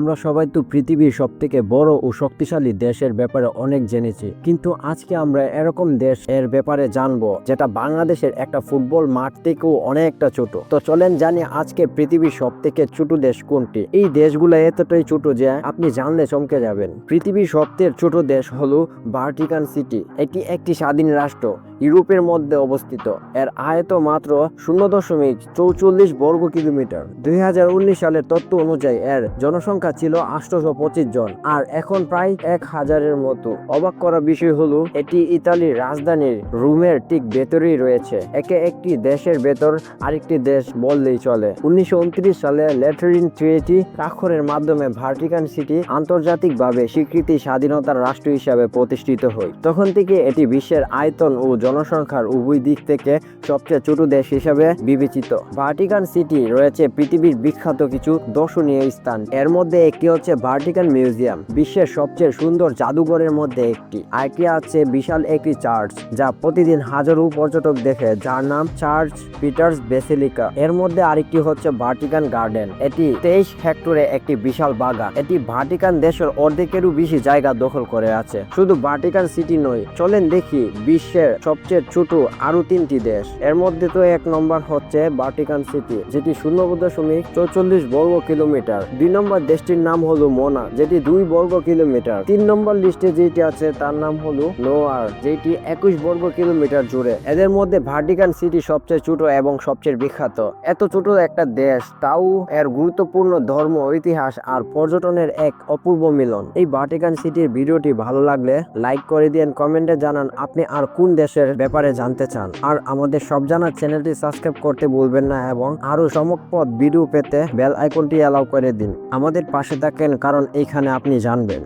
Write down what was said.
আমরা সবাই তো পৃথিবীর সবথেকে বড় ও শক্তিশালী দেশের ব্যাপারে অনেক জেনেছি, কিন্তু আজকে আমরা এরকম দেশ এর ব্যাপারে জানবো যেটা বাংলাদেশের একটা ফুটবল মাঠ থেকেও অনেকটা ছোট। তো চলেন জানি আজকে পৃথিবীর সবথেকে ছোট দেশ কোনটি। এই দেশগুলো এতটাই ছোট যে আপনি জানলে চমকে যাবেন। পৃথিবীর সবথেকে ছোট দেশ হলো ভাটিকান সিটি। এটি একটি স্বাধীন রাষ্ট্র, ইউরোপের মধ্যে অবস্থিত। এর আয়ত মাত্র 0.44 বর্গ কিলোমিটার। 2019 সালের তথ্য অনুযায়ী এর জনসংখ্যা ছিল 825 জন, আর এখন প্রায় 1000-এর মতো। অবাক করা বিষয় হলো এটি ইতালির রাজধানীর রোমের ঠিক ভেতরেই রয়েছে। একে একটি দেশের ভেতর আরেকটি দেশ বললেই চলে। 1929 সালে ল্যাটেরান ট্রিটি স্বাক্ষরের মাধ্যমে ভাটিকান সিটি আন্তর্জাতিকভাবে স্বীকৃতি স্বাধীনতার রাষ্ট্র হিসাবে প্রতিষ্ঠিত হয়। তখন থেকে এটি বিশ্বের আয়তন ও জনসংখ্যার উভয় দিক থেকে সবচেয়ে ছোট দেশ হিসাবে বিবেচিত। ভাটিকান সিটি রয়েছে পৃথিবীর বিখ্যাত কিছু দর্শনীয় স্থান। এর মধ্যে একটি হচ্ছে ভাটিকান মিউজিয়াম, বিশ্বের সবচেয়ে সুন্দর জাদুঘরের মধ্যে একটি। আরেকটি আছে বিশাল একটি চার্চ যা প্রতিদিন হাজারো পর্যটক দেখে, যার নাম চার্চ পিটার্স বেসিলিকা। এর মধ্যে আরেকটি হচ্ছে ভাটিকান গার্ডেন, এটি 23 হেক্টরে একটি বিশাল বাগান। এটি ভাটিকান দেশের অর্ধেকেরও বেশি জায়গা দখল করে আছে। শুধু ভাটিকান সিটি নয়, চলেন দেখি বিশ্বের সবচেয়ে ছোট আরো 3টি দেশ। এর মধ্যে তো 1 নম্বর হচ্ছে ভাটিকান সিটি, যেটি 0.44 বর্গ কিলোমিটার। 2 নম্বর দেশটির নাম হলো মোনা, যেটি 2 বর্গ কিলোমিটার। 3 নম্বর লিস্টে যেটি আছে তার নাম হলো নোয়ার, যেটি 21 বর্গ কিলোমিটার জুড়ে। এদের মধ্যে ভাটিকান সিটি সবচেয়ে ছোট এবং সবচেয়ে বিখ্যাত। এত ছোট একটা দেশ, তাও এর গুরুত্বপূর্ণ ধর্ম, ইতিহাস আর পর্যটনের এক অপূর্ব মিলন। এই ভাটিকান সিটির ভিডিওটি ভালো লাগলে লাইক করে দিন, কমেন্টে জানান আপনি আর কোন দেশের ব্যাপারে জানতে চান। আর আমাদের সব জানার চ্যানেলটি সাবস্ক্রাইব করতে ভুলবেন না, এবং আরো চমকপ্রদ ভিডিও পেতে বেল আইকনটি অ্যালাউ করে দিন। আমাদের পাশে থাকেন, কারণ এইখানে আপনি জানবেন।